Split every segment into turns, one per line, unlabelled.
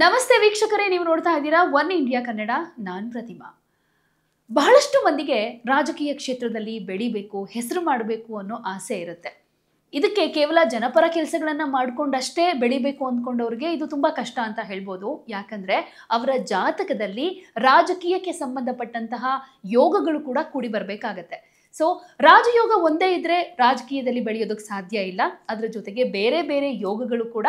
ನಮಸ್ತೆ ವೀಕ್ಷಕರೇ, ನೀವು ನೋಡ್ತಾ ಇದ್ದೀರಾ ಒನ್ ಇಂಡಿಯಾ ಕನ್ನಡ. ನಾನು ಪ್ರತಿಮಾ. ಬಹಳಷ್ಟು ಮಂದಿಗೆ ರಾಜಕೀಯ ಕ್ಷೇತ್ರದಲ್ಲಿ ಬೆಳಿಬೇಕು, ಹೆಸರು ಮಾಡಬೇಕು ಅನ್ನೋ ಆಸೆ ಇರುತ್ತೆ. ಇದಕ್ಕೆ ಕೇವಲ ಜನಪರ ಕೆಲಸಗಳನ್ನ ಮಾಡ್ಕೊಂಡಷ್ಟೇ ಬೆಳಿಬೇಕು ಅಂದ್ಕೊಂಡವ್ರಿಗೆ ಇದು ತುಂಬಾ ಕಷ್ಟ ಅಂತ ಹೇಳ್ಬೋದು. ಯಾಕಂದ್ರೆ ಅವರ ಜಾತಕದಲ್ಲಿ ರಾಜಕೀಯಕ್ಕೆ ಸಂಬಂಧಪಟ್ಟಂತಹ ಯೋಗಗಳು ಕೂಡ ಕೂಡಿ ಬರಬೇಕಾಗತ್ತೆ. ಸೊ ರಾಜಯೋಗ ಒಂದೇ ಇದ್ರೆ ರಾಜಕೀಯದಲ್ಲಿ ಬೆಳೆಯೋದಕ್ಕೆ ಸಾಧ್ಯ ಇಲ್ಲ. ಅದರ ಜೊತೆಗೆ ಬೇರೆ ಬೇರೆ ಯೋಗಗಳು ಕೂಡ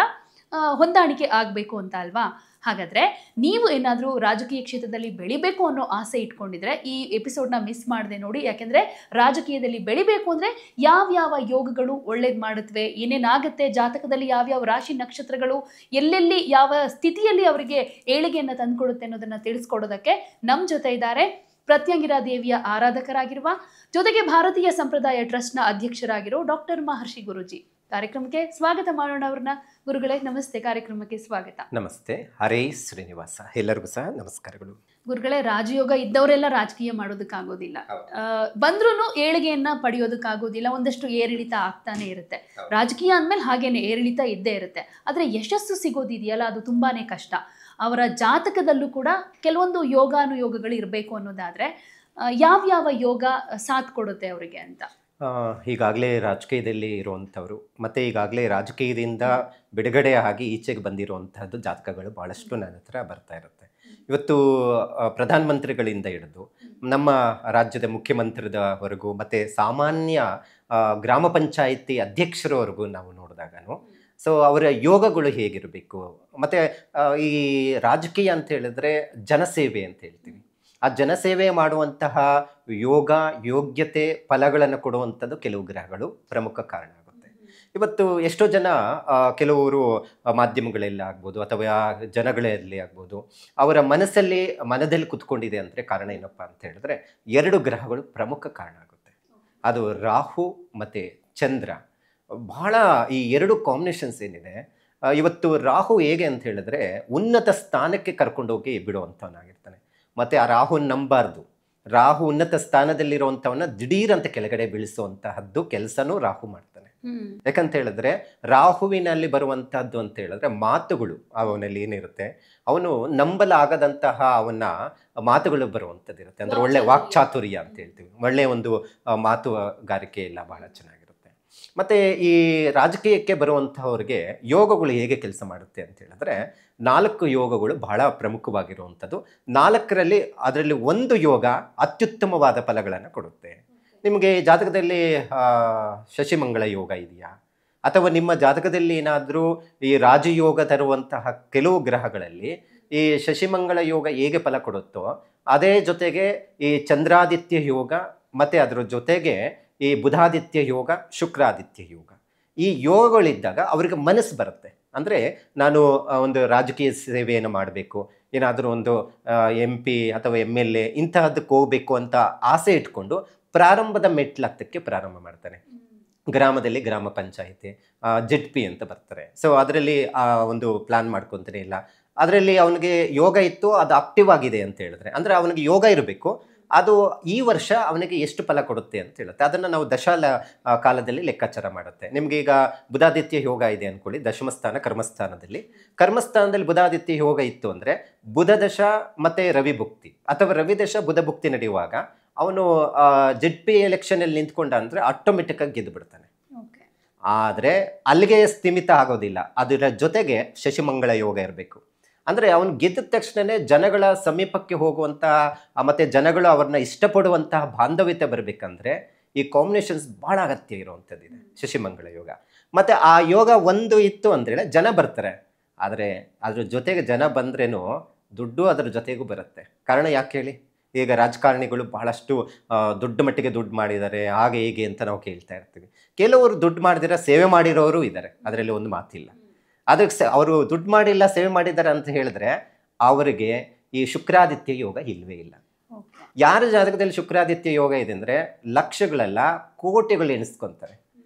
ಹೊಂದಾಣಿಕೆ ಆಗಬೇಕು ಅಂತ ಅಲ್ವಾ? ಹಾಗಾದ್ರೆ ನೀವು ಏನಾದರೂ ರಾಜಕೀಯ ಕ್ಷೇತ್ರದಲ್ಲಿ ಬೆಳಿಬೇಕು ಅನ್ನೋ ಆಸೆ ಇಟ್ಕೊಂಡಿದ್ರೆ ಈ ಎಪಿಸೋಡ್ನ ಮಿಸ್ ಮಾಡದೆ ನೋಡಿ. ಯಾಕೆಂದ್ರೆ ರಾಜಕೀಯದಲ್ಲಿ ಬೆಳಿಬೇಕು ಅಂದ್ರೆ ಯಾವ್ಯಾವ ಯೋಗಗಳು ಒಳ್ಳೇದು ಮಾಡುತ್ತವೆ, ಏನೇನಾಗುತ್ತೆ ಜಾತಕದಲ್ಲಿ, ಯಾವ್ಯಾವ ರಾಶಿ ನಕ್ಷತ್ರಗಳು ಎಲ್ಲೆಲ್ಲಿ ಯಾವ ಸ್ಥಿತಿಯಲ್ಲಿ ಅವರಿಗೆ ಏಳಿಗೆಯನ್ನು ತಂದುಕೊಡುತ್ತೆ ಅನ್ನೋದನ್ನ ತಿಳಿಸ್ಕೊಡೋದಕ್ಕೆ ನಮ್ಮ ಜೊತೆ ಇದ್ದಾರೆ ಪ್ರತ್ಯಂಗಿರಾ ದೇವಿಯ ಆರಾಧಕರಾಗಿರುವ, ಜೊತೆಗೆ ಭಾರತೀಯ ಸಂಪ್ರದಾಯ ಟ್ರಸ್ಟ್ನ ಅಧ್ಯಕ್ಷರಾಗಿರೋ ಡಾಕ್ಟರ್ ಮಹರ್ಷಿ ಗುರೂಜಿ. ಕಾರ್ಯಕ್ರಮಕ್ಕೆ ಸ್ವಾಗತ ಮಾಡೋಣ ಅವ್ರನ್ನ. ಗುರುಗಳೇ ನಮಸ್ತೆ, ಕಾರ್ಯಕ್ರಮಕ್ಕೆ ಸ್ವಾಗತ.
ನಮಸ್ತೆ. ಹರೇ ಶ್ರೀನಿವಾಸ. ಎಲ್ಲರಿಗೂ ಸಹ ನಮಸ್ಕಾರಗಳು.
ಗುರುಗಳೇ, ರಾಜಯೋಗ ಇದ್ದವರೆಲ್ಲ ರಾಜಕೀಯ ಮಾಡೋದಕ್ಕಾಗೋದಿಲ್ಲ, ಬಂದ್ರೂ ಏಳಿಗೆಯನ್ನ ಪಡೆಯೋದಕ್ಕಾಗೋದಿಲ್ಲ. ಒಂದಷ್ಟು ಏರಿಳಿತ ಆಗ್ತಾನೆ ಇರುತ್ತೆ. ರಾಜಕೀಯ ಅಂದ್ಮೇಲೆ ಹಾಗೇನೆ ಏರಿಳಿತ ಇದ್ದೇ ಇರುತ್ತೆ. ಆದ್ರೆ ಯಶಸ್ಸು ಸಿಗೋದಿದೆಯಲ್ಲ, ಅದು ತುಂಬಾನೇ ಕಷ್ಟ. ಅವರ ಜಾತಕದಲ್ಲೂ ಕೂಡ ಕೆಲವೊಂದು ಯೋಗಾನುಯೋಗಗಳು ಇರಬೇಕು ಅನ್ನೋದಾದ್ರೆ ಯಾವ್ಯಾವ ಯೋಗ ಸಾಥ್ ಕೊಡುತ್ತೆ ಅವರಿಗೆ ಅಂತ?
ಈಗಾಗಲೇ ರಾಜಕೀಯದಲ್ಲಿ ಇರುವಂಥವ್ರು ಮತ್ತು ಈಗಾಗಲೇ ರಾಜಕೀಯದಿಂದ ಬಿಡುಗಡೆ ಆಗಿ ಈಚೆಗೆ ಬಂದಿರುವಂತಹದ್ದು ಜಾತಕಗಳು ಭಾಳಷ್ಟು ನನ್ನ ಹತ್ರ ಬರ್ತಾ ಇರುತ್ತೆ. ಇವತ್ತು ಪ್ರಧಾನಮಂತ್ರಿಗಳಿಂದ ಹಿಡಿದು ನಮ್ಮ ರಾಜ್ಯದ ಮುಖ್ಯಮಂತ್ರಿದವರೆಗೂ ಮತ್ತು ಸಾಮಾನ್ಯ ಗ್ರಾಮ ಪಂಚಾಯಿತಿ ಅಧ್ಯಕ್ಷರವರೆಗೂ ನಾವು ನೋಡಿದಾಗನು ಸೊ ಅವರ ಯೋಗಗಳು ಹೇಗಿರಬೇಕು, ಮತ್ತು ಈ ರಾಜಕೀಯ ಅಂತ ಹೇಳಿದ್ರೆ ಜನಸೇವೆ ಅಂತ ಹೇಳ್ತೀವಿ. ಆ ಜನಸೇವೆ ಮಾಡುವಂತಹ ಯೋಗ, ಯೋಗ್ಯತೆ, ಫಲಗಳನ್ನು ಕೊಡುವಂಥದ್ದು ಕೆಲವು ಗ್ರಹಗಳು ಪ್ರಮುಖ ಕಾರಣ ಆಗುತ್ತೆ. ಇವತ್ತು ಎಷ್ಟೋ ಜನ ಕೆಲವರು ಮಾಧ್ಯಮಗಳಲ್ಲಿ ಆಗ್ಬೋದು ಅಥವಾ ಜನಗಳಲ್ಲಿ ಆಗ್ಬೋದು ಅವರ ಮನದಲ್ಲಿ ಕುತ್ಕೊಂಡಿದೆ ಅಂದರೆ ಕಾರಣ ಏನಪ್ಪ ಅಂತ ಹೇಳಿದ್ರೆ ಎರಡು ಗ್ರಹಗಳು ಪ್ರಮುಖ ಕಾರಣ ಆಗುತ್ತೆ. ಅದು ರಾಹು ಮತ್ತು ಚಂದ್ರ. ಬಹಳ ಈ ಎರಡು ಕಾಂಬಿನೇಷನ್ಸ್ ಏನಿದೆ, ಇವತ್ತು ರಾಹು ಹೇಗೆ ಅಂತ ಹೇಳಿದ್ರೆ ಉನ್ನತ ಸ್ಥಾನಕ್ಕೆ ಕರ್ಕೊಂಡೋಗಿ ಬಿಡುವಂಥವನಾಗಿರ್ತಾನೆ. ಮತ್ತು ಆ ರಾಹುನ ನಂಬಾರ್ದು. ರಾಹು ಉನ್ನತ ಸ್ಥಾನದಲ್ಲಿರುವಂಥವನ್ನ ದಿಢೀರಂತ ಕೆಳಗಡೆ ಬೀಳಿಸುವಂತಹದ್ದು ಕೆಲಸನೂ ರಾಹು ಮಾಡ್ತಾನೆ. ಯಾಕಂತ ಹೇಳಿದ್ರೆ ರಾಹುವಿನಲ್ಲಿ ಬರುವಂತಹದ್ದು ಅಂತ ಹೇಳಿದ್ರೆ ಮಾತುಗಳು ಅವನಲ್ಲಿ ಏನಿರುತ್ತೆ, ಅವನು ನಂಬಲಾಗದಂತಹ ಅವನ ಮಾತುಗಳು ಬರುವಂಥದ್ದು ಇರುತ್ತೆ. ಅಂದ್ರೆ ಒಳ್ಳೆ ವಾಕ್ಚಾತುರ್ಯ ಅಂತ ಹೇಳ್ತೀವಿ. ಒಳ್ಳೆ ಒಂದು ಮಾತುಗಾರಿಕೆ ಎಲ್ಲ ಬಹಳ ಚೆನ್ನಾಗಿರುತ್ತೆ. ಮತ್ತು ಈ ರಾಜಕೀಯಕ್ಕೆ ಬರುವಂತಹವ್ರಿಗೆ ಯೋಗಗಳು ಹೇಗೆ ಕೆಲಸ ಮಾಡುತ್ತೆ ಅಂತ ಹೇಳಿದ್ರೆ 4 ಯೋಗಗಳು ಬಹಳ ಪ್ರಮುಖವಾಗಿರುವಂಥದ್ದು. 4ರಲ್ಲಿ ಅದರಲ್ಲಿ ಒಂದು ಯೋಗ ಅತ್ಯುತ್ತಮವಾದ ಫಲಗಳನ್ನು ಕೊಡುತ್ತೆ. ನಿಮಗೆ ಜಾತಕದಲ್ಲಿ ಶಶಿಮಂಗಳ ಯೋಗ ಇದೆಯಾ, ಅಥವಾ ನಿಮ್ಮ ಜಾತಕದಲ್ಲಿ ಏನಾದರೂ ಈ ರಾಜಯೋಗ ತರುವಂತಹ ಕೆಲವು ಗ್ರಹಗಳಲ್ಲಿ ಈ ಶಶಿಮಂಗಳ ಯೋಗ ಹೇಗೆ ಫಲ ಕೊಡುತ್ತೋ ಅದೇ ಜೊತೆಗೆ ಈ ಚಂದ್ರಾದಿತ್ಯ ಯೋಗ ಮತ್ತು ಅದರ ಜೊತೆಗೆ ಈ ಬುಧಾದಿತ್ಯ ಯೋಗ, ಶುಕ್ರಾದಿತ್ಯ ಯೋಗ, ಈ ಯೋಗಗಳಿದ್ದಾಗ ಅವರಿಗೆ ಮನಸ್ಸು ಬರುತ್ತೆ. ಅಂದರೆ ನಾನು ಒಂದು ರಾಜಕೀಯ ಸೇವೆಯನ್ನು ಮಾಡಬೇಕು, ಏನಾದರೂ ಒಂದು MP ಅಥವಾ MLA ಇಂತಹದ್ದಕ್ಕೆ ಹೋಗಬೇಕು ಅಂತ ಆಸೆ ಇಟ್ಕೊಂಡು ಪ್ರಾರಂಭದ ಮೆಟ್ಲತ್ತಕ್ಕೆ ಪ್ರಾರಂಭ ಮಾಡ್ತಾನೆ. ಗ್ರಾಮದಲ್ಲಿ ಗ್ರಾಮ ಪಂಚಾಯಿತಿ, ZP ಅಂತ ಬರ್ತಾರೆ. ಸೊ ಅದರಲ್ಲಿ ಒಂದು ಪ್ಲಾನ್ ಮಾಡ್ಕೊತಾನೆ. ಇಲ್ಲ ಅದರಲ್ಲಿ ಅವನಿಗೆ ಯೋಗ ಇತ್ತು, ಅದು ಆಕ್ಟಿವ್ ಆಗಿದೆ ಅಂತ ಹೇಳಿದ್ರೆ, ಅಂದರೆ ಅವನಿಗೆ ಯೋಗ ಇರಬೇಕು, ಅದು ಈ ವರ್ಷ ಅವನಿಗೆ ಎಷ್ಟು ಫಲ ಕೊಡುತ್ತೆ ಅಂತ ಹೇಳುತ್ತೆ. ಅದನ್ನು ನಾವು ಕಾಲದಲ್ಲಿ ಲೆಕ್ಕಾಚಾರ ಮಾಡುತ್ತೆ. ನಿಮ್ಗೆ ಈಗ ಬುಧಾದಿತ್ಯ ಯೋಗ ಇದೆ ಅಂದ್ಕೊಳ್ಳಿ, ದಶಮಸ್ಥಾನ ಕರ್ಮಸ್ಥಾನದಲ್ಲಿ ಬುಧಾದಿತ್ಯ ಯೋಗ ಇತ್ತು ಅಂದರೆ ಬುಧ ದಶ ಮತ್ತು ರವಿ ಭುಕ್ತಿ ಅಥವಾ ರವಿ ದಶ ಬುಧ ಭುಕ್ತಿ ನಡೆಯುವಾಗ ಅವನು ZP ಎಲೆಕ್ಷನಲ್ಲಿ ನಿಂತ್ಕೊಂಡ ಅಂದರೆ ಆಟೋಮೆಟಿಕ್ಕಾಗಿ ಗೆದ್ದು ಬಿಡ್ತಾನೆ. ಆದರೆ ಅಲ್ಲಿಗೆ ಸ್ಥಿಮಿತ ಆಗೋದಿಲ್ಲ, ಅದರ ಜೊತೆಗೆ ಶಶಿಮಂಗಳ ಯೋಗ ಇರಬೇಕು. ಅಂದರೆ ಅವನು ಗೆದ್ದ ತಕ್ಷಣವೇ ಜನಗಳ ಸಮೀಪಕ್ಕೆ ಹೋಗುವಂತಹ ಮತ್ತು ಜನಗಳು ಅವ್ರನ್ನ ಇಷ್ಟಪಡುವಂತಹ ಬಾಂಧವ್ಯತೆ ಬರಬೇಕಂದ್ರೆ ಈ ಕಾಂಬಿನೇಷನ್ಸ್ ಭಾಳ ಅಗತ್ಯ ಇರುವಂಥದ್ದಿದೆ ಶಶಿಮಂಗಳ ಯೋಗ. ಮತ್ತು ಆ ಯೋಗ ಒಂದು ಇತ್ತು ಅಂದರೆ ಜನ ಬರ್ತಾರೆ. ಆದರೆ ಅದ್ರ ಜೊತೆಗೆ ಜನ ಬಂದ್ರೇನು ದುಡ್ಡು ಅದರ ಜೊತೆಗೂ ಬರುತ್ತೆ. ಕಾರಣ ಯಾಕೆ ಹೇಳಿ? ಈಗ ರಾಜಕಾರಣಿಗಳು ಬಹಳಷ್ಟು ದೊಡ್ಡ ಮಟ್ಟಿಗೆ ದುಡ್ಡು ಮಾಡಿದ್ದಾರೆ, ಹಾಗೆ ಹೀಗೆ ಅಂತ ನಾವು ಕೇಳ್ತಾ ಇರ್ತೀವಿ. ಕೆಲವರು ದುಡ್ಡು ಮಾಡಿದಿರ ಸೇವೆ ಮಾಡಿರೋರು ಇದ್ದಾರೆ, ಅದರಲ್ಲಿ ಒಂದು ಮಾತಿಲ್ಲ. ಅದಕ್ಕೆ ಅವರು ದುಡ್ಡು ಮಾಡಿಲ್ಲ, ಸೇವೆ ಮಾಡಿದ್ದಾರೆ ಅಂತ ಹೇಳಿದ್ರೆ ಅವರಿಗೆ ಈ ಶುಕ್ರಾದಿತ್ಯ ಯೋಗ ಇಲ್ಲವೇ ಇಲ್ಲ. ಯಾರ ಜಾತಕದಲ್ಲಿ ಶುಕ್ರಾದಿತ್ಯ ಯೋಗ ಇದೆ ಅಂದರೆ ಲಕ್ಷಗಳೆಲ್ಲ ಕೋಟಿಗಳು ಎಣಿಸ್ಕೊತಾರೆ.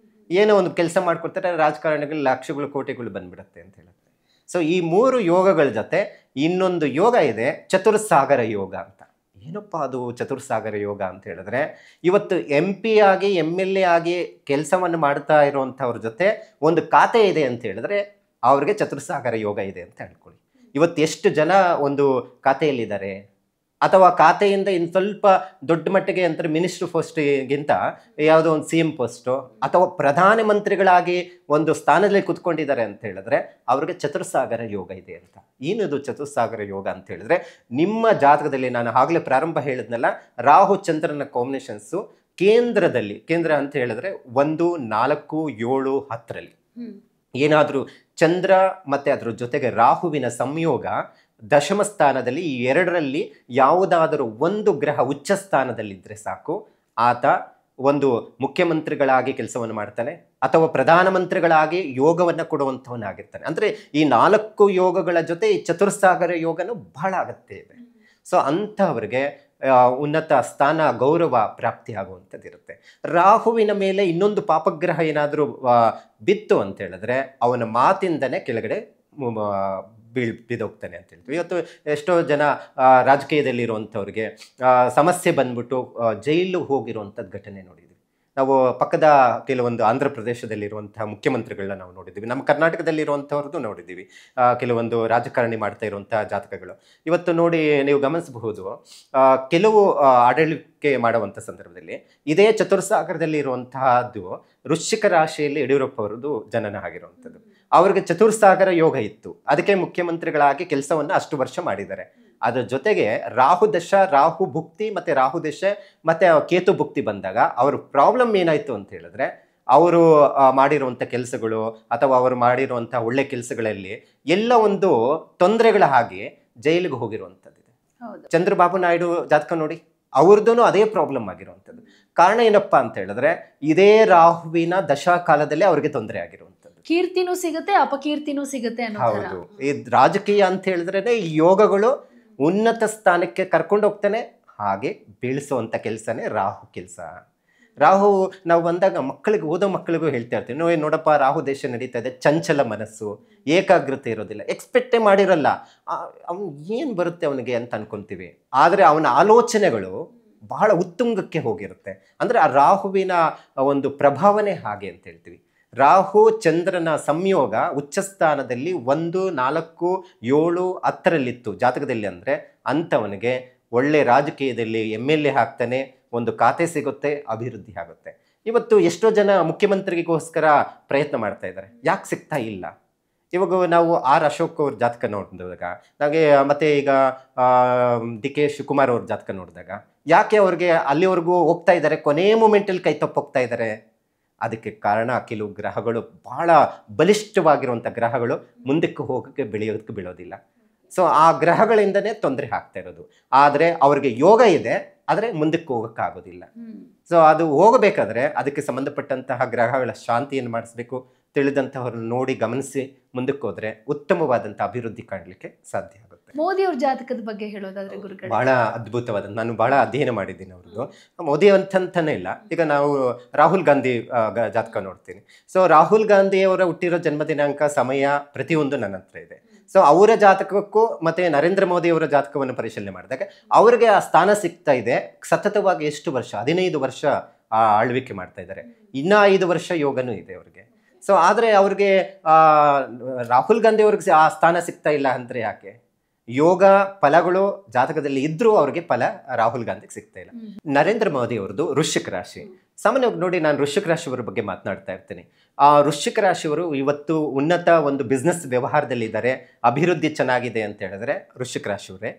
ಏನೋ ಒಂದು ಕೆಲಸ ಮಾಡ್ಕೊಡ್ತಾರೆ, ರಾಜಕಾರಣಿಗಳು ಲಕ್ಷಗಳು ಕೋಟಿಗಳು ಬಂದ್ಬಿಡುತ್ತೆ ಅಂತ ಹೇಳುತ್ತೆ. ಸೊ ಈ 3 ಯೋಗಗಳ ಜೊತೆ ಇನ್ನೊಂದು ಯೋಗ ಇದೆ, ಚತುರ್ಸಾಗರ ಯೋಗ ಅಂತ. ಏನಪ್ಪ ಅದು ಚತುರ್ಸಾಗರ ಯೋಗ ಅಂತ ಹೇಳಿದ್ರೆ, ಇವತ್ತು MP ಆಗಿ MLA ಆಗಿ ಕೆಲಸವನ್ನು ಮಾಡ್ತಾ ಇರುವಂಥವ್ರ ಜೊತೆ ಒಂದು ಖಾತೆ ಇದೆ ಅಂತ ಹೇಳಿದ್ರೆ ಅವ್ರಿಗೆ ಚತುರ್ಸಾಗರ ಯೋಗ ಇದೆ ಅಂತ ಹೇಳ್ಕೊಳ್ಳಿ. ಇವತ್ತು ಎಷ್ಟು ಜನ ಒಂದು ಖಾತೆಯಲ್ಲಿದ್ದಾರೆ, ಅಥವಾ ಖಾತೆಯಿಂದ ಇನ್ನು ಸ್ವಲ್ಪ ದೊಡ್ಡ ಮಟ್ಟಿಗೆ ಅಂತ ಮಿನಿಸ್ಟ್ರ್ ಪೋಸ್ಟ್ಗಿಂತ ಯಾವುದೋ ಒಂದು CM ಪೋಸ್ಟು ಅಥವಾ ಪ್ರಧಾನಮಂತ್ರಿಗಳಾಗಿ ಒಂದು ಸ್ಥಾನದಲ್ಲಿ ಕುತ್ಕೊಂಡಿದ್ದಾರೆ ಅಂತ ಹೇಳಿದ್ರೆ ಅವ್ರಿಗೆ ಚತುರ್ಸಾಗರ ಯೋಗ ಇದೆ ಅಂತ. ಏನದು ಚತುರ್ಸಾಗರ ಯೋಗ ಅಂತ ಹೇಳಿದ್ರೆ, ನಿಮ್ಮ ಜಾತಕದಲ್ಲಿ ನಾನು ಆಗಲೇ ಪ್ರಾರಂಭ ಹೇಳಿದ್ನಲ್ಲ, ರಾಹು ಚಂದ್ರನ ಕಾಂಬಿನೇಷನ್ಸು ಕೇಂದ್ರದಲ್ಲಿ, ಕೇಂದ್ರ ಅಂತ ಹೇಳಿದ್ರೆ 1, 4, 7, 10ರಲ್ಲಿ ಏನಾದರೂ ಚಂದ್ರ ಮತ್ತು ಅದರ ಜೊತೆಗೆ ರಾಹುವಿನ ಸಂಯೋಗ ದಶಮ ಸ್ಥಾನದಲ್ಲಿ, ಈ ಎರಡರಲ್ಲಿ ಯಾವುದಾದರೂ ಒಂದು ಗ್ರಹ ಉಚ್ಚ ಸ್ಥಾನದಲ್ಲಿದ್ದರೆ ಸಾಕು, ಆತ ಒಂದು ಮುಖ್ಯಮಂತ್ರಿಗಳಾಗಿ ಕೆಲಸವನ್ನು ಮಾಡ್ತಾನೆ ಅಥವಾ ಪ್ರಧಾನಮಂತ್ರಿಗಳಾಗಿ ಯೋಗವನ್ನು ಕೊಡುವಂಥವನಾಗಿರ್ತಾನೆ. ಅಂದರೆ ಈ 4 ಯೋಗಗಳ ಜೊತೆ ಈ ಚತುರ್ಸಾಗರ ಯೋಗನೂ ಬಹಳ ಅಗತ್ಯ ಇದೆ. ಸೊ ಅಂಥವ್ರಿಗೆ ಉನ್ನತ ಸ್ಥಾನ ಗೌರವ ಪ್ರಾಪ್ತಿಯಾಗುವಂಥದ್ದಿರುತ್ತೆ. ರಾಹುವಿನ ಮೇಲೆ ಇನ್ನೊಂದು ಪಾಪಗ್ರಹ ಏನಾದರೂ ಬಿತ್ತು ಅಂತ ಹೇಳಿದ್ರೆ ಅವನ ಮಾತಿಂದನೇ ಕೆಳಗಡೆ ಬಿದ್ದೋಗ್ತಾನೆ ಅಂತ ಹೇಳ್ತೀವಿ. ಇವತ್ತು ಎಷ್ಟೋ ಜನ ರಾಜಕೀಯದಲ್ಲಿರುವಂಥವ್ರಿಗೆ ಸಮಸ್ಯೆ ಬಂದ್ಬಿಟ್ಟು ಜೈಲು ಹೋಗಿರುವಂಥದ್ದು ಘಟನೆ ನೋಡಿದ್ವಿ ನಾವು. ಪಕ್ಕದ ಕೆಲವೊಂದು ಆಂಧ್ರ ಪ್ರದೇಶದಲ್ಲಿರುವಂತಹ ಮುಖ್ಯಮಂತ್ರಿಗಳನ್ನ ನಾವು ನೋಡಿದ್ದೀವಿ, ನಮ್ಮ ಕರ್ನಾಟಕದಲ್ಲಿರುವಂಥವ್ರದ್ದು ನೋಡಿದ್ದೀವಿ. ಕೆಲವೊಂದು ರಾಜಕಾರಣಿ ಮಾಡ್ತಾ ಇರುವಂತಹ ಜಾತಕಗಳು ಇವತ್ತು ನೋಡಿ ನೀವು ಗಮನಿಸಬಹುದು. ಕೆಲವು ಆಡಳಿಕೆ ಮಾಡುವಂಥ ಸಂದರ್ಭದಲ್ಲಿ ಇದೇ ಚತುರ್ಸಾಗರದಲ್ಲಿ ಇರುವಂತಹದ್ದು ವೃಶ್ಚಿಕ ರಾಶಿಯಲ್ಲಿ ಯಡಿಯೂರಪ್ಪ ಅವರದ್ದು ಜನನ ಆಗಿರುವಂಥದ್ದು. ಅವ್ರಿಗೆ ಚತುರ್ಸಾಗರ ಯೋಗ ಇತ್ತು, ಅದಕ್ಕೆ ಮುಖ್ಯಮಂತ್ರಿಗಳಾಗಿ ಕೆಲಸವನ್ನು ಅಷ್ಟು ವರ್ಷ ಮಾಡಿದ್ದಾರೆ. ಅದರ ಜೊತೆಗೆ ರಾಹು ದಶ, ರಾಹು ಭುಕ್ತಿ ಮತ್ತು ರಾಹು ದಶ ಮತ್ತು ಕೇತು ಭುಕ್ತಿ ಬಂದಾಗ ಅವ್ರ ಪ್ರಾಬ್ಲಮ್ ಏನಾಯಿತು ಅಂತ ಹೇಳಿದ್ರೆ, ಅವರು ಮಾಡಿರುವಂಥ ಕೆಲಸಗಳು ಅಥವಾ ಅವರು ಮಾಡಿರುವಂಥ ಒಳ್ಳೆ ಕೆಲಸಗಳಲ್ಲಿ ಎಲ್ಲ ಒಂದು ತೊಂದರೆಗಳ ಹಾಗೆ ಜೈಲಿಗೆ ಹೋಗಿರುವಂಥದ್ದಿದೆ. ಚಂದ್ರಬಾಬು ನಾಯ್ಡು ಜಾತಕ ನೋಡಿ, ಅವ್ರದ್ದು ಅದೇ ಪ್ರಾಬ್ಲಮ್ ಆಗಿರುವಂಥದ್ದು. ಕಾರಣ ಏನಪ್ಪ ಅಂತ ಹೇಳಿದ್ರೆ, ಇದೇ ರಾಹುವಿನ ದಶಾ ಕಾಲದಲ್ಲಿ ಅವ್ರಿಗೆ ತೊಂದರೆ ಆಗಿರುವಂಥದ್ದು.
ಕೀರ್ತಿನೂ ಸಿಗುತ್ತೆ, ಅಪಕೀರ್ತಿನೂ ಸಿಗುತ್ತೆ.
ಹೌದು, ಈ ರಾಜಕೀಯ ಅಂತ ಹೇಳಿದ್ರೆ ಈ ಯೋಗಗಳು ಉನ್ನತ ಸ್ಥಾನಕ್ಕೆ ಕರ್ಕೊಂಡು ಹೋಗ್ತಾನೆ, ಹಾಗೆ ಬೀಳಿಸುವಂಥ ಕೆಲಸನೇ ರಾಹು ಕೆಲಸ. ರಾಹು ನಾವು ಬಂದಾಗ ಮಕ್ಕಳಿಗೆ, ಓದೋ ಮಕ್ಕಳಿಗೂ ಹೇಳ್ತಾ ಇರ್ತೀವಿ, ನೋಡಪ್ಪ ರಾಹು ದೇಶ ನಡೀತಾ ಇದೆ, ಚಂಚಲ ಮನಸ್ಸು, ಏಕಾಗ್ರತೆ ಇರೋದಿಲ್ಲ, ಎಕ್ಸ್ಪೆಕ್ಟೇ ಮಾಡಿರಲ್ಲ, ಅವ್ನು ಏನು ಬರುತ್ತೆ ಅವನಿಗೆ ಅಂತ ಅನ್ಕೊಂತೀವಿ. ಆದರೆ ಅವನ ಆಲೋಚನೆಗಳು ಬಹಳ ಉತ್ತುಂಗಕ್ಕೆ ಹೋಗಿರುತ್ತೆ. ಅಂದರೆ ಆ ರಾಹುವಿನ ಒಂದು ಪ್ರಭಾವನೆ ಹಾಗೆ ಅಂತ ಹೇಳ್ತೀವಿ. ರಾಹು ಚಂದ್ರನ ಸಂಯೋಗ ಉಚ್ಚಸ್ಥಾನದಲ್ಲಿ 1, 4, 7, 10ರಲ್ಲಿತ್ತು ಜಾತಕದಲ್ಲಿ. ಅಂದರೆ ಅಂಥವನಿಗೆ ಒಳ್ಳೆ ರಾಜಕೀಯದಲ್ಲಿ MLA ಆಗ್ತಾನೆ, ಒಂದು ಖಾತೆ ಸಿಗುತ್ತೆ, ಅಭಿವೃದ್ಧಿ ಆಗುತ್ತೆ. ಇವತ್ತು ಎಷ್ಟೋ ಜನ ಮುಖ್ಯಮಂತ್ರಿಗೋಸ್ಕರ ಪ್ರಯತ್ನ ಮಾಡ್ತಾ ಇದ್ದಾರೆ, ಯಾಕೆ ಸಿಗ್ತಾ ಇಲ್ಲ? ಇವಾಗ ನಾವು ಅಶೋಕ್ ಅವ್ರ ಜಾತಕ ನೋಡಿದಾಗ, ನನಗೆ ಮತ್ತೆ ಈಗ DK ಶಿವಕುಮಾರ್ ಅವ್ರ ಜಾತಕ ನೋಡಿದಾಗ, ಯಾಕೆ ಅವ್ರಿಗೆ ಅಲ್ಲಿವರೆಗೂ ಹೋಗ್ತಾ ಇದ್ದಾರೆ, ಕೊನೆ ಮೂಮೆಂಟಲ್ಲಿ ಕೈ ತಪ್ಪೋಗ್ತಾ ಇದ್ದಾರೆ? ಅದಕ್ಕೆ ಕಾರಣ ಕೆಲವು ಗ್ರಹಗಳು, ಬಹಳ ಬಲಿಷ್ಠವಾಗಿರುವಂಥ ಗ್ರಹಗಳು ಮುಂದಕ್ಕೆ ಹೋಗೋಕ್ಕೆ ಬೆಳೆಯೋದಕ್ಕೆ ಬೀಳೋದಿಲ್ಲ. ಸೊ ಆ ಗ್ರಹಗಳಿಂದನೇ ತೊಂದರೆ ಆಗ್ತಾ ಇರೋದು. ಆದರೆ ಅವ್ರಿಗೆ ಯೋಗ ಇದೆ, ಆದರೆ ಮುಂದಕ್ಕೆ ಹೋಗೋಕ್ಕಾಗೋದಿಲ್ಲ. ಸೊ ಅದು ಹೋಗಬೇಕಾದ್ರೆ ಅದಕ್ಕೆ ಸಂಬಂಧಪಟ್ಟಂತಹ ಗ್ರಹಗಳ ಶಾಂತಿಯನ್ನು ಮಾಡಿಸ್ಬೇಕು. ತಿಳಿದಂತಹವ್ರನ್ನ ನೋಡಿ ಗಮನಿಸಿ ಮುಂದಕ್ಕೆ ಹೋದ್ರೆ ಉತ್ತಮವಾದಂಥ ಅಭಿವೃದ್ಧಿ ಕಾಣಲಿಕ್ಕೆ ಸಾಧ್ಯ ಆಗುತ್ತೆ.
ಮೋದಿ ಅವ್ರ ಜಾತಕದ ಬಗ್ಗೆ ಹೇಳೋದಾದ್ರೆ ಗುರುಗಳು,
ಬಹಳ ಅದ್ಭುತವಾದ, ನಾನು ಬಹಳ ಅಧ್ಯಯನ ಮಾಡಿದ್ದೀನಿ ಅವ್ರದ್ದು. ಮೋದಿ ಅಂತಂತಾನೆ ಇಲ್ಲ, ಈಗ ನಾವು ರಾಹುಲ್ ಗಾಂಧಿ ಜಾತಕ ನೋಡ್ತೀನಿ. ಸೊ ರಾಹುಲ್ ಗಾಂಧಿ ಅವರ ಹುಟ್ಟಿರೋ ಜನ್ಮ ದಿನಾಂಕ, ಸಮಯ ಪ್ರತಿಯೊಂದು ನನ್ನ ಹತ್ರ ಇದೆ. ಸೊ ಅವರ ಜಾತಕಕ್ಕೂ ಮತ್ತೆ ನರೇಂದ್ರ ಮೋದಿ ಅವರ ಜಾತಕವನ್ನು ಪರಿಶೀಲನೆ ಮಾಡಿದಾಗ ಅವ್ರಿಗೆ ಆ ಸ್ಥಾನ ಸಿಗ್ತಾ ಇದೆ. ಸತತವಾಗಿ ಎಷ್ಟು ವರ್ಷ, 15 ವರ್ಷ ಆಳ್ವಿಕೆ ಮಾಡ್ತಾ ಇದ್ದಾರೆ. ಇನ್ನೂ 5 ವರ್ಷ ಯೋಗನೂ ಇದೆ ಅವ್ರಿಗೆ. ಸೊ ಆದರೆ ಅವ್ರಿಗೆ ರಾಹುಲ್ ಗಾಂಧಿ ಅವ್ರಿಗೆ ಆ ಸ್ಥಾನ ಸಿಗ್ತಾ ಇಲ್ಲ ಅಂದರೆ ಯಾಕೆ? ಯೋಗ ಫಲಗಳು ಜಾತಕದಲ್ಲಿ ಇದ್ರೂ ಅವ್ರಿಗೆ ಫಲ ರಾಹುಲ್ ಗಾಂಧಿಗೆ ಸಿಗ್ತಾ ಇಲ್ಲ. ನರೇಂದ್ರ ಮೋದಿ ಅವ್ರದ್ದು ವೃಶ್ಚಿಕ ರಾಶಿ. ಸಾಮಾನ್ಯವಾಗಿ ನೋಡಿ, ನಾನು ವೃಶ್ಚಿಕ ರಾಶಿಯವರ ಬಗ್ಗೆ ಮಾತನಾಡ್ತಾ ಇರ್ತೀನಿ. ಆ ವೃಶ್ಚಿಕ ರಾಶಿಯವರು ಇವತ್ತು ಉನ್ನತ ಒಂದು ಬಿಸ್ನೆಸ್ ವ್ಯವಹಾರದಲ್ಲಿದ್ದಾರೆ, ಅಭಿವೃದ್ಧಿ ಚೆನ್ನಾಗಿದೆ ಅಂತ ಹೇಳಿದ್ರೆ ವೃಶ್ಚಿಕ ರಾಶಿಯವರೇ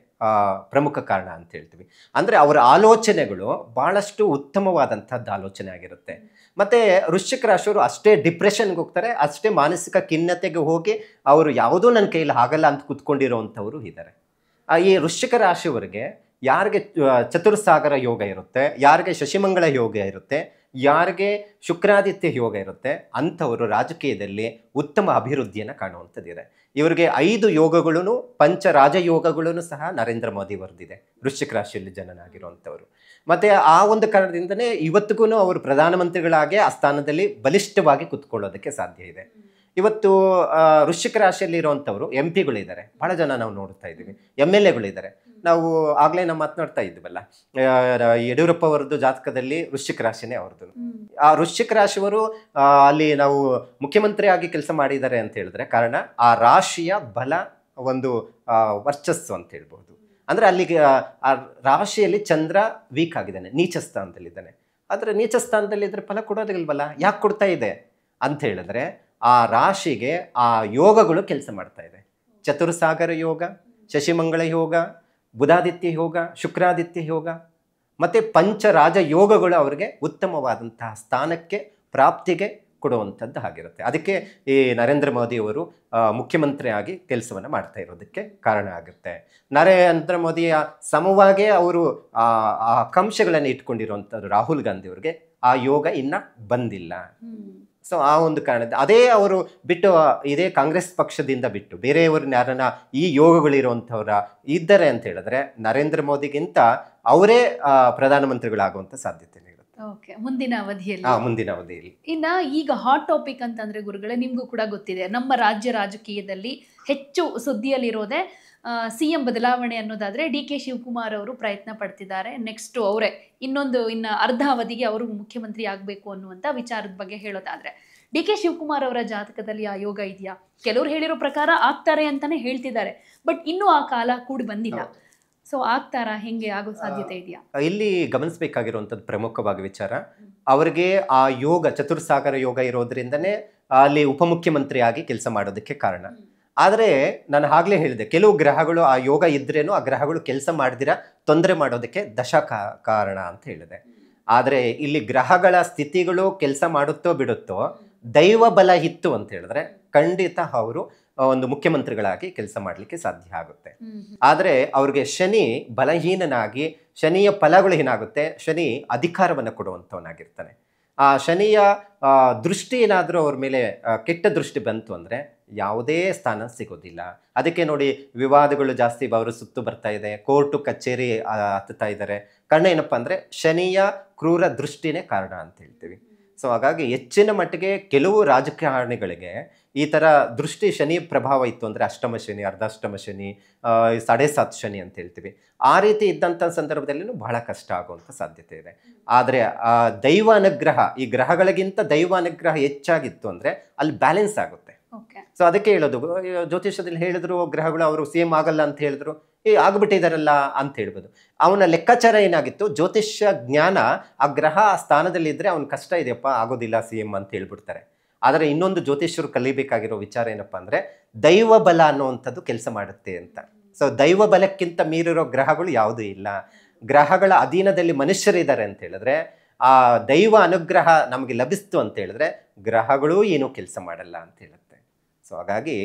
ಪ್ರಮುಖ ಕಾರಣ ಅಂತ ಹೇಳ್ತೀವಿ. ಅಂದರೆ ಅವರ ಆಲೋಚನೆಗಳು ಭಾಳಷ್ಟು ಉತ್ತಮವಾದಂಥದ್ದು ಆಲೋಚನೆ ಆಗಿರುತ್ತೆ. ಮತ್ತು ವೃಶ್ಚಿಕ ರಾಶಿಯವರು ಅಷ್ಟೇ ಡಿಪ್ರೆಷನ್ಗೆ ಹೋಗ್ತಾರೆ, ಅಷ್ಟೇ ಮಾನಸಿಕ ಖಿನ್ನತೆಗೆ ಹೋಗಿ ಅವರು ಯಾವುದೂ ನನ್ನ ಕೈಯಲ್ಲಿ ಆಗಲ್ಲ ಅಂತ ಕೂತ್ಕೊಂಡಿರೋವಂಥವರು ಇದ್ದಾರೆ. ಈ ವೃಶ್ಚಿಕ ರಾಶಿಯವರಿಗೆ ಯಾರಿಗೆ ಚತುರ್ಸಾಗರ ಯೋಗ ಇರುತ್ತೆ, ಯಾರಿಗೆ ಶಶಿಮಂಗಳ ಯೋಗ ಇರುತ್ತೆ, ಯಾರಿಗೆ ಶುಕ್ರಾದಿತ್ಯ ಯೋಗ ಇರುತ್ತೆ, ಅಂಥವರು ರಾಜಕೀಯದಲ್ಲಿ ಉತ್ತಮ ಅಭಿವೃದ್ಧಿಯನ್ನು ಕಾಣುವಂಥದ್ದಿದೆ. ಇವರಿಗೆ 5 ಯೋಗಗಳೂ, ಪಂಚ ರಾಜಯೋಗಗಳೂ ಸಹ ನರೇಂದ್ರ ಮೋದಿ ಅವರದಿದೆ, ವೃಶ್ಚಿಕ ರಾಶಿಯಲ್ಲಿ ಜನನಾಗಿರುವಂಥವ್ರು. ಮತ್ತು ಆ ಒಂದು ಕಾರಣದಿಂದನೇ ಇವತ್ತಿಗೂ ಅವರು ಪ್ರಧಾನಮಂತ್ರಿಗಳಾಗಿ ಆ ಸ್ಥಾನದಲ್ಲಿ ಬಲಿಷ್ಠವಾಗಿ ಕುತ್ಕೊಳ್ಳೋದಕ್ಕೆ ಸಾಧ್ಯ ಇದೆ. ಇವತ್ತು ವೃಶ್ಚಿಕ ರಾಶಿಯಲ್ಲಿ ಇರುವಂಥವ್ರು MP ಗಳಿದ್ದಾರೆ, ಭಾಳ ಜನ ನಾವು ನೋಡ್ತಾ ಇದ್ದೀವಿ. MLAಗಳಿದ್ದಾರೆ. ನಾವು ಆಗಲೇ ನಾವು ಮಾತನಾಡ್ತಾ ಇದ್ದೀವಲ್ಲ, ಯಡಿಯೂರಪ್ಪ ಅವರದ್ದು ಜಾತಕದಲ್ಲಿ ವೃಶ್ಚಿಕ ರಾಶಿನೇ ಅವ್ರದ್ದು. ಆ ವೃಶ್ಚಿಕ ರಾಶಿಯವರು ಅಲ್ಲಿ ನಾವು ಮುಖ್ಯಮಂತ್ರಿಯಾಗಿ ಕೆಲಸ ಮಾಡಿದ್ದಾರೆ ಅಂತ ಹೇಳಿದ್ರೆ ಕಾರಣ ಆ ರಾಶಿಯ ಬಲ ಒಂದು ವರ್ಚಸ್ಸು ಅಂತ ಹೇಳ್ಬೋದು. ಅಂದರೆ ಅಲ್ಲಿಗೆ ಆ ರಾಶಿಯಲ್ಲಿ ಚಂದ್ರ ವೀಕ್ ಆಗಿದ್ದಾನೆ, ನೀಚ ಸ್ಥಾನದಲ್ಲಿದ್ದಾನೆ. ಆದರೆ ನೀಚ ಸ್ಥಾನದಲ್ಲಿದ್ದರೆ ಫಲ ಕೊಡೋದಿಲ್ವಲ್ಲ, ಯಾಕೆ ಕೊಡ್ತಾ ಇದೆ ಅಂತ ಹೇಳಿದ್ರೆ ಆ ರಾಶಿಗೆ ಆ ಯೋಗಗಳು ಕೆಲಸ ಮಾಡ್ತಾ ಇದೆ. ಚತುರ್ಸಾಗರ ಯೋಗ, ಶಶಿಮಂಗಳ ಯೋಗ, ಬುಧಾದಿತ್ಯ ಯೋಗ, ಶುಕ್ರಾದಿತ್ಯ ಯೋಗ ಮತ್ತು ಪಂಚರಾಜ ಯೋಗಗಳು ಅವರಿಗೆ ಉತ್ತಮವಾದಂತಹ ಸ್ಥಾನಕ್ಕೆ ಪ್ರಾಪ್ತಿಗೆ ಕೊಡುವಂಥದ್ದು ಆಗಿರುತ್ತೆ. ಅದಕ್ಕೆ ಈ ನರೇಂದ್ರ ಮೋದಿಯವರು ಮುಖ್ಯಮಂತ್ರಿ ಆಗಿ ಕೆಲಸವನ್ನು ಮಾಡ್ತಾ ಇರೋದಕ್ಕೆ ಕಾರಣ ಆಗುತ್ತೆ. ನರೇಂದ್ರ ಮೋದಿಯ ಸಮವಾಗೇ ಅವರು ಆಕಾಂಕ್ಷೆಗಳನ್ನು ಇಟ್ಕೊಂಡಿರುವಂಥದ್ದು ರಾಹುಲ್ ಗಾಂಧಿ ಅವರಿಗೆ ಆ ಯೋಗ ಇನ್ನೂ ಬಂದಿಲ್ಲ. ಸೊ ಆ ಒಂದು ಕಾರಣದ ಅದೇ ಅವರು ಬಿಟ್ಟು ಇದೇ ಕಾಂಗ್ರೆಸ್ ಪಕ್ಷದಿಂದ ಬಿಟ್ಟು ಬೇರೆಯವ್ರನ್ನ ಯಾರನ್ನ ಈ ಯೋಗಗಳಿರುವಂಥವ್ರ ಇದ್ದಾರೆ ಅಂತ ಹೇಳಿದ್ರೆ ನರೇಂದ್ರ ಮೋದಿಗಿಂತ ಅವರೇ ಪ್ರಧಾನಮಂತ್ರಿಗಳಾಗುವಂಥ ಸಾಧ್ಯತೆ ಇರುತ್ತೆ.
ಓಕೆ, ಮುಂದಿನ ಅವಧಿಯಲ್ಲಿ.
ಮುಂದಿನ ಅವಧಿಯಲ್ಲಿ.
ಇನ್ನು ಈಗ ಹಾಟ್ ಟಾಪಿಕ್ ಅಂತಂದ್ರೆ ಗುರುಗಳೇ, ನಿಮಗೂ ಕೂಡ ಗೊತ್ತಿದೆ, ನಮ್ಮ ರಾಜ್ಯ ರಾಜಕೀಯದಲ್ಲಿ ಹೆಚ್ಚು ಸುದ್ದಿಯಲ್ಲಿರೋದೇ CM ಬದಲಾವಣೆ ಅನ್ನೋದಾದ್ರೆ DK ಶಿವಕುಮಾರ್ ಅವರು ಪ್ರಯತ್ನ ಪಡ್ತಿದ್ದಾರೆ. ನೆಕ್ಸ್ಟ್ ಅವರೇ ಇನ್ನು ಅರ್ಧ ಅವಧಿಗೆ ಅವರು ಮುಖ್ಯಮಂತ್ರಿ ಆಗಬೇಕು ಅನ್ನುವಂಥ ವಿಚಾರದ ಬಗ್ಗೆ ಹೇಳೋದಾದ್ರೆ DK ಶಿವಕುಮಾರ್ ಅವರ ಜಾತಕದಲ್ಲಿ ಆ ಯೋಗ ಇದೆಯಾ? ಕೆಲವರು ಹೇಳಿರೋ ಪ್ರಕಾರ ಆಗ್ತಾರೆ ಅಂತಾನೆ ಹೇಳ್ತಿದ್ದಾರೆ, ಬಟ್ ಇನ್ನೂ ಆ ಕಾಲ ಕೂಡಿ ಬಂದಿಲ್ಲ. ಸೊ ಆಗ್ತಾರಾ, ಹೆಂಗೆ ಆಗೋ ಸಾಧ್ಯತೆ ಇದೆಯಾ?
ಇಲ್ಲಿ ಗಮನಿಸಬೇಕಾಗಿರುವಂಥದ್ದು ಪ್ರಮುಖವಾಗಿ ವಿಚಾರ, ಅವರಿಗೆ ಆ ಯೋಗ ಚತುರ್ಸಾಗರ ಯೋಗ ಇರೋದ್ರಿಂದನೇ ಅಲ್ಲಿ ಉಪಮುಖ್ಯಮಂತ್ರಿ ಆಗಿ ಕೆಲಸ ಮಾಡೋದಕ್ಕೆ ಕಾರಣ. ಆದರೆ ನಾನು ಆಗ್ಲೇ ಹೇಳಿದೆ, ಕೆಲವು ಗ್ರಹಗಳು ಆ ಯೋಗ ಇದ್ರೇನು ಆ ಗ್ರಹಗಳು ಕೆಲಸ ಮಾಡಿದಿರ ತೊಂದರೆ ಮಾಡೋದಕ್ಕೆ ಕಾರಣ ಅಂತ ಹೇಳಿದೆ. ಆದರೆ ಇಲ್ಲಿ ಗ್ರಹಗಳ ಸ್ಥಿತಿಗಳು ಕೆಲಸ ಮಾಡುತ್ತೋ ಬಿಡುತ್ತೋ, ದೈವ ಬಲ ಇತ್ತು ಅಂತ ಹೇಳಿದ್ರೆ ಖಂಡಿತ ಅವರು ಒಂದು ಮುಖ್ಯಮಂತ್ರಿಗಳಾಗಿ ಕೆಲಸ ಮಾಡಲಿಕ್ಕೆ ಸಾಧ್ಯ ಆಗುತ್ತೆ. ಆದರೆ ಅವ್ರಿಗೆ ಶನಿ ಬಲಹೀನನಾಗಿ, ಶನಿಯ ಫಲಗಳು ಏನಾಗುತ್ತೆ, ಶನಿ ಅಧಿಕಾರವನ್ನು ಕೊಡುವಂಥವನಾಗಿರ್ತಾನೆ. ಆ ಶನಿಯ ದೃಷ್ಟಿ ಏನಾದರೂ ಅವ್ರ ಮೇಲೆ ಕೆಟ್ಟ ದೃಷ್ಟಿ ಬಂತು ಅಂದರೆ ಯಾವುದೇ ಸ್ಥಾನ ಸಿಗೋದಿಲ್ಲ. ಅದಕ್ಕೆ ನೋಡಿ ವಿವಾದಗಳು ಜಾಸ್ತಿ ಅವರು ಸುತ್ತು ಬರ್ತಾ ಇದೆ, ಕೋರ್ಟು ಕಚೇರಿ ಹತ್ತುತ್ತಾ ಇದ್ದಾರೆ. ಕಾರಣ ಏನಪ್ಪ ಅಂದರೆ ಶನಿಯ ಕ್ರೂರ ದೃಷ್ಟಿನೇ ಕಾರಣ ಅಂತ ಹೇಳ್ತೀವಿ. ಸೊ ಹಾಗಾಗಿ ಹೆಚ್ಚಿನ ಮಟ್ಟಿಗೆ ಕೆಲವು ರಾಜಕಾರಣಿಗಳಿಗೆ ಈ ಥರ ದೃಷ್ಟಿ ಶನಿ ಪ್ರಭಾವ ಇತ್ತು ಅಂದರೆ ಅಷ್ಟಮ ಶನಿ, ಅರ್ಧಾಷ್ಟಮ ಶನಿ, 7.5 ಶನಿ ಅಂತ ಹೇಳ್ತೀವಿ. ಆ ರೀತಿ ಇದ್ದಂಥ ಸಂದರ್ಭದಲ್ಲಿನೂ ಬಹಳ ಕಷ್ಟ ಆಗುವಂಥ ಸಾಧ್ಯತೆ ಇದೆ. ಆದರೆ ಆ ದೈವ ಅನುಗ್ರಹ, ಈ ಗ್ರಹಗಳಿಗಿಂತ ದೈವ ಅನುಗ್ರಹ ಹೆಚ್ಚಾಗಿತ್ತು ಅಂದರೆ ಅಲ್ಲಿ ಬ್ಯಾಲೆನ್ಸ್ ಆಗುತ್ತೆ. ಸೊ ಅದಕ್ಕೆ ಹೇಳೋದು, ಜ್ಯೋತಿಷ್ಯದಲ್ಲಿ ಹೇಳಿದ್ರು ಗ್ರಹಗಳು ಅವರು CM ಆಗಲ್ಲ ಅಂತ ಹೇಳಿದ್ರು, ಆಗ್ಬಿಟ್ಟಿದಾರಲ್ಲ ಅಂತ ಹೇಳ್ಬೋದು. ಅವನ ಲೆಕ್ಕಾಚಾರ ಏನಾಗಿತ್ತು, ಜ್ಯೋತಿಷ್ಯ ಜ್ಞಾನ ಆ ಗ್ರಹ ಆ ಸ್ಥಾನದಲ್ಲಿದ್ದರೆ ಅವ್ನ ಕಷ್ಟ ಇದೆಯಪ್ಪ ಆಗೋದಿಲ್ಲ CM ಅಂತ ಹೇಳ್ಬಿಡ್ತಾರೆ. ಆದರೆ ಇನ್ನೊಂದು ಜ್ಯೋತಿಷ್ಯರು ಕಲಿಬೇಕಾಗಿರೋ ವಿಚಾರ ಏನಪ್ಪ ಅಂದರೆ ದೈವ ಬಲ ಅನ್ನುವಂಥದ್ದು ಕೆಲಸ ಮಾಡುತ್ತೆ ಅಂತ. ಸೊ ದೈವ ಬಲಕ್ಕಿಂತ ಮೀರಿರೋ ಗ್ರಹಗಳು ಯಾವುದೂ ಇಲ್ಲ. ಗ್ರಹಗಳ ಅಧೀನದಲ್ಲಿ ಮನುಷ್ಯರಿದ್ದಾರೆ ಅಂತ ಹೇಳಿದ್ರೆ, ಆ ದೈವ ಅನುಗ್ರಹ ನಮಗೆ ಲಭಿಸ್ತು ಅಂತ ಹೇಳಿದ್ರೆ ಗ್ರಹಗಳೂ ಏನೂ ಕೆಲಸ ಮಾಡಲ್ಲ ಅಂತ ಹೇಳುತ್ತೆ. ಸೊ ಹಾಗಾಗಿ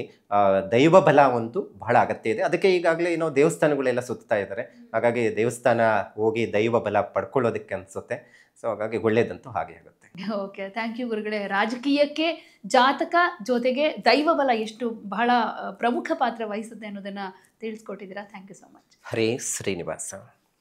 ದೈವ ಬಲ ಒಂದು ಬಹಳ ಅಗತ್ಯ ಇದೆ. ಅದಕ್ಕೆ ಈಗಾಗಲೇ ಏನೋ ದೇವಸ್ಥಾನಗಳೆಲ್ಲ ಸುತ್ತಾ ಇದ್ದಾರೆ. ಹಾಗಾಗಿ ದೇವಸ್ಥಾನ ಹೋಗಿ ದೈವ ಬಲ ಪಡ್ಕೊಳ್ಳೋದಕ್ಕೆ ಅನಿಸುತ್ತೆ. ಸೊ ಹಾಗಾಗಿ ಒಳ್ಳೇದಂತೂ ಹಾಗೆ ಆಗುತ್ತೆ.
ಓಕೆ, ಥ್ಯಾಂಕ್ ಯು ಗುರುಗಳೇ. ರಾಜಕೀಯಕ್ಕೆ ಜಾತಕ ಜೊತೆಗೆ ದೈವ ಬಲ ಎಷ್ಟು ಬಹಳ ಪ್ರಮುಖ ಪಾತ್ರ ವಹಿಸುತ್ತೆ ಅನ್ನೋದನ್ನ ತಿಳಿಸ್ಕೊಟ್ಟಿದ್ದೀರಾ. Thank you so much.
Hare Srinivasa.